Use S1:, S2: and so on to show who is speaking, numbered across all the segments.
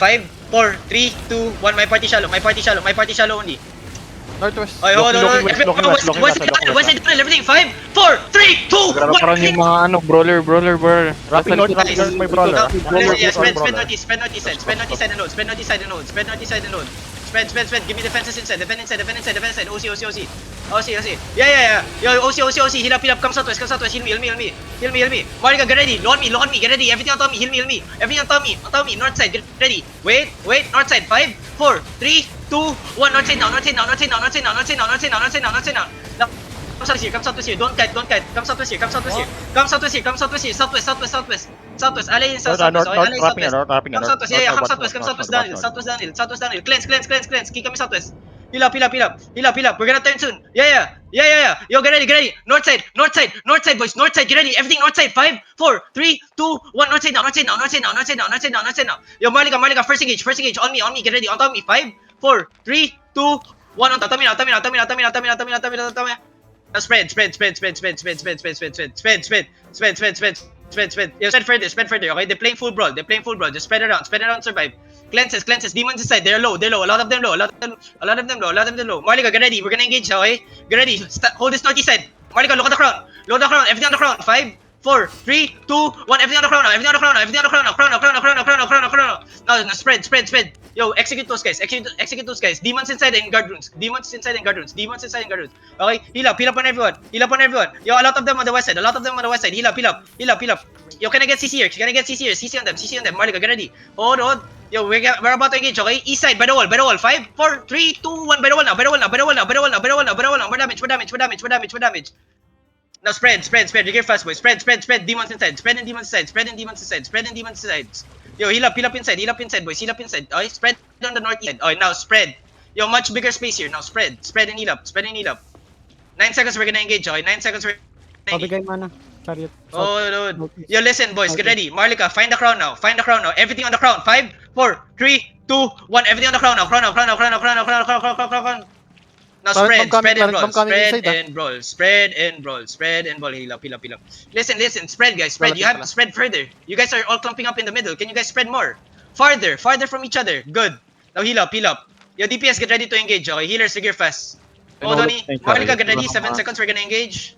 S1: 5, 4, 3, 2, 1. My party shallow. My party shallow. My party shallow only.
S2: Northwest.
S1: Okay, hold on. West side, everything. 5, 4, 3, 2, 1.
S3: Nagkakaroon yung mga ano, brawler.
S2: Rapping north, rapping my brawler.
S1: Yeah, spend northeast side and load. Spend northeast side and load. Spread. Give me defenses inside. Defend inside. OC. Yeah. Yo, OC. Heal up. Come southwest. Heal me. Marika, get ready. Lock on me. Get ready. Everything on top me. Heal me. Everything on top me. North side. Get ready. Wait. North side. 5, 4, 3, 2, 1. North side now. Come southwest here. Don't kite. Come southwest here. Southwest. Alley in southwest.
S2: Rapping
S1: Come southwest. Yeah. Come southwest. Downhill. Cleanse. Keep coming southwest. Heal up. We're gonna turn soon. Yeah. Yo, get ready. North side, boys. North side, get ready. Everything north side. 5, 4, 3, 2, 1. North side now. Yo, Malika. First engage. On me. Get ready. On top of me. 5, 4, 3, 2, 1. On top of me. Now spread. Yeah, spread further. Okay, they're playing full brawl. Just spread around. Survive. Cleanses. Demons inside. They're low. A lot of them low. Marlika, get ready. We're gonna engage. Okay, get ready. Hold this northeast side. Marlika, look at the crown. Everything on the crown. 5, 4, 3, 2, 1. Everything on the crown now. Now spread. Yo, execute those guys. Demons inside and guard runes. Okay, heal up on everyone. Yo, a lot of them on the west side. Heal up. Yo, can I get CC here? CC on them. Marlika, get ready. Hold. Yo, we're about to engage, okay? East side, by the wall. 5, 4, 3, 2, 1. By the wall now. More damage. Now spread. Regale fast, boys. Spread. Demons inside. Spread in demons inside. Yo, heal up inside, boys. Okay, spread on the north side. Alright, now spread. Yo, much bigger space here. Now spread and heal up. 9 seconds we're gonna engage, okay? 9 seconds we're gonna engage.
S4: Pabigay mana. Chariot.
S1: Oh, Lord. Yo, listen, boys. Get ready. Marlika, find the crown now. Everything on the crown. 5, 4, 3, 2, 1. Everything on the crown now. Crown. Now spread and brawl. Heal up. Listen. Spread, guys. You have to spread further. You guys are all clumping up in the middle. Can you guys spread more? Farther from each other. Good. Now heal up. Yo, DPS, get ready to engage. Okay, healers, figure fast. Oh, Donnie. Marlika, get ready. 7 seconds, we're gonna engage.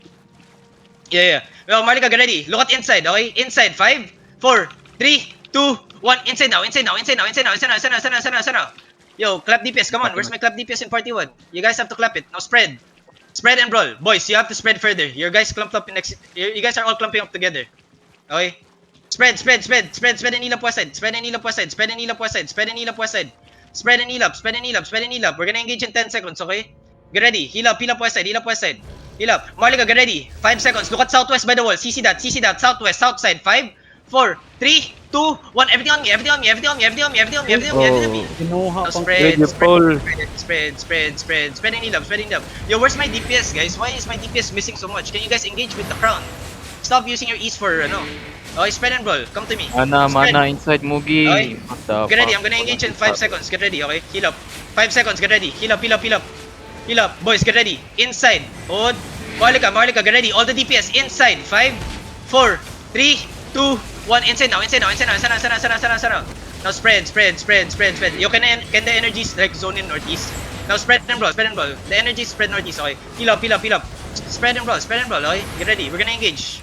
S1: Yeah. Well, Marlika, get ready. Look at inside, okay? Inside. 5, 4, 3, 2, 1. Inside now. Yo, clap DPS. Come on. Where's my clap DPS in party 1? You guys have to clap it. Now spread and brawl. Boys, you have to spread further. You guys clumped up you guys are all clumping up together. Okay? Spread and heal up west side. Spread and heal up. We're gonna engage in 10 seconds, okay? Get ready. Heal up west side. Heal up. Marlika, get ready. 5 seconds. Look at southwest by the wall. CC that. Southwest, south side. 5, 4, 3, 2, 1. Everything on me.
S4: Kinuha
S1: Now
S4: pang
S1: spread and heal up. Yo, where's my DPS, guys? Why is my DPS missing so much? Can you guys engage with the crown? Stop using your E's for Okay, spread and brawl. Come to me.
S3: Mana inside Mugi.
S1: Okay.
S3: What the
S1: Get ready.
S3: fuck?
S1: I'm gonna engage in 5 seconds. Get ready, okay? Heal up. 5 seconds. Get ready. Heal up. Boys, get ready. Inside. Hold. Marlika, get ready. All the DPS inside. 5, 4, 3, 2, 1. Inside now. Now spread. Yo, can the energies like zone in northeast? Now spread and brawl. The energies spread northeast, okay? Heal up. Spread and brawl, okay? Get ready. We're gonna engage.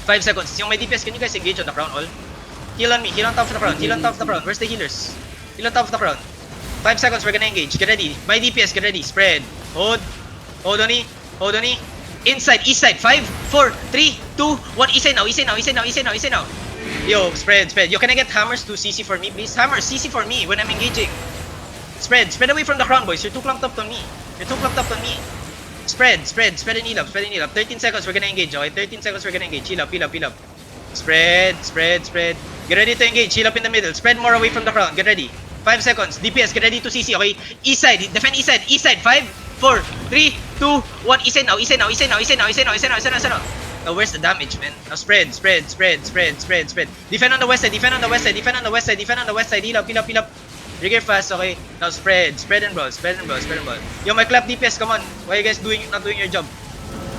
S1: 5 seconds. Yung my DPS, can you guys engage on the crown all? Heal on me. Heal on top of the crown. Where's the healers? Heal on top of the crown. 5 seconds, we're gonna engage. Get ready. My DPS, get ready. Spread. Hold on me. Inside, east side. 5, 4, 3, 2, 1. East side now. Yo, spread. Yo, can I get hammers to CC for me, please? Hammers, CC for me when I'm engaging. Spread away from the crown, boys. You're too clumped up on me. Spread and heal up. 13 seconds, we're gonna engage, okay? 13 seconds, we're gonna engage. Heal up. Spread. Get ready to engage. Heal up in the middle. Spread more away from the crown. Get ready. 5 seconds. DPS, get ready to CC, okay? East side. Defend east side. 5, 4, 3, 2, 1. East side now. Now, where's the damage, man? Now, spread. Defend on the west side. Heal up. Trigger fast, okay? Now, spread and brawl. Yo, my clap DPS, come on. Why are you guys not doing your job?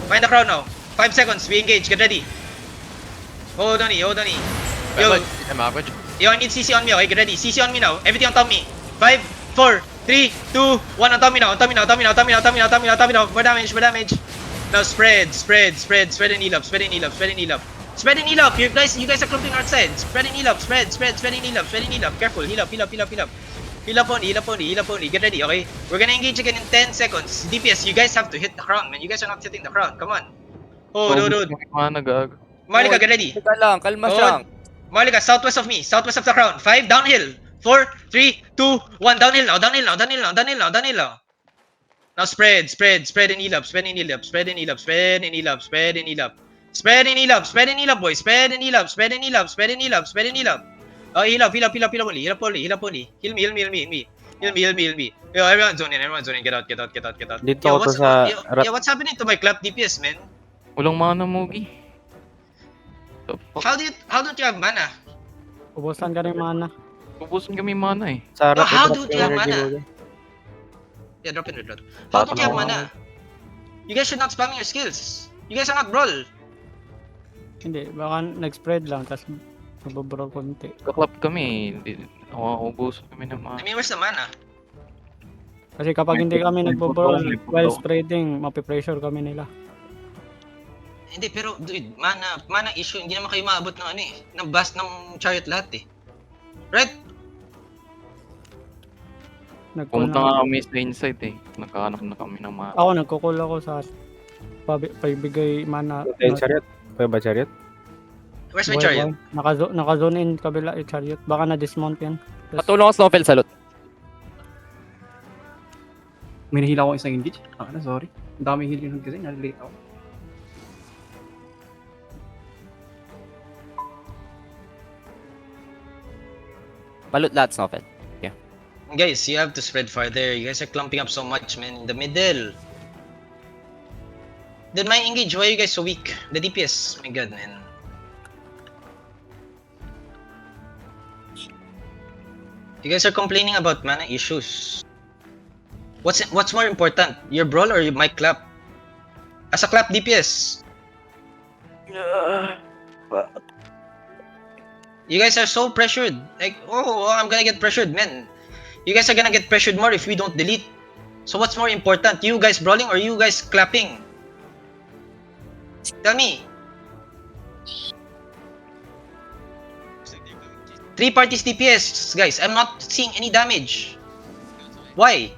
S1: Find the crown now. 5 seconds. We engage. Get ready. Hold on. Yo.
S2: I'm average.
S1: Yo, I need CC on me, okay? Get ready. CC on me now. Everything on top me. 5, 4, 3, 2, 1. On top me now. On top me now. Top me now. Top me now. Top me now. Top me now. Top me now. More damage. More damage. Now spread. Spread. Spread. Spread and heal up. Spread and heal up. Spread and heal up. Spread and heal up. You guys are clumping north side. Spread and heal up. Spread. Spread. Spread and heal up. Spread and heal up. Careful. Heal up. Heal up. Heal up. Heal up. Heal up only. Heal up only. Heal up only. Get ready, okay? We're gonna engage again in 10 seconds. DPS, you guys have to hit the crown, man. You guys are not hitting the crown. Come on. Oh, dude.
S3: Mana gago.
S1: Marlika, get ready.
S4: Teka lang, kalma
S1: Oh.
S4: siya.
S1: Marlika, southwest of me. Southwest of the crown. 5, downhill. 4, 3, 2, 1. Downhill now. Downhill now. Downhill now. Downhill now. Downhill now. Now spread. Spread. Spread and heal up. Spread and heal up. Spread and heal up. Spread and heal up. Spread and heal up. Spread and heal up. Spread and heal up, boys. Spread and heal up. Spread and heal up. Spread and heal up. Spread and heal up. Oh, heal up. Heal up. Heal up. Heal up only. Heal up only. Heal up only. Heal me. Heal me. Heal me. Heal me. Heal me. Heal me. Heal me. Yo, everyone zone in. Everyone zone in. Get out. Get out. Get out. Get out.
S2: Dito
S1: Yo,
S2: ako
S1: what's,
S2: sa
S1: yo, what's happening to my clap DPS, man?
S3: Walang mana, Mugi. The fuck?
S1: How don't you have mana?
S5: Ubusan ka rin mana.
S3: Ubusan kami mana eh.
S2: Sa harap.
S1: How
S2: ito,
S1: do you have
S2: energy
S1: mana?
S2: mo.
S1: Yeah, drop in, drop. How don't you have
S3: Tatanaw
S1: mana? You guys should not spamming your skills. You guys are not brawl.
S5: Hindi, baka nag-spread lang, tapos nabubro konti.
S3: Kaklap kami. Ubusan kami ng mana.
S1: I mean, where's the mana?
S5: Kasi kapag hindi kami nagbo-brawl while spreading, mapipressure kami nila.
S1: Hindi, pero dude, mana issue. Hindi naman kayo maabot ng ano eh. Ng bust ng chariot lahat eh. Right?
S3: Pumunta nga kami sa inside eh. Nagkahanap na kami ng mana.
S5: Ako, nagkukul ako sa paibigay mana.
S2: Yung chariot. Pwede ba chariot?
S1: Where's my chariot?
S5: Naka-zone in kabila yung chariot. Baka na-dismount yan.
S4: Patulong ako sa Snowfell, salot.
S6: May nahila ako isang engage. Sorry. Ang daming heal yun kasi, nalilate ako.
S4: Balot lahat, Snowfell.
S1: Guys, you have to spread farther. You guys are clumping up so much, man. In the middle. Then my engage, why are you guys so weak? The DPS, my god, man. You guys are complaining about mana issues. What's more important? Your brawl or my clap? As a clap DPS. You guys are so pressured. Like, oh, I'm gonna get pressured, man. You guys are gonna get pressured more if we don't delete. So what's more important? You guys brawling or you guys clapping? Tell me. 3 parties DPS, guys. I'm not seeing any damage. Why?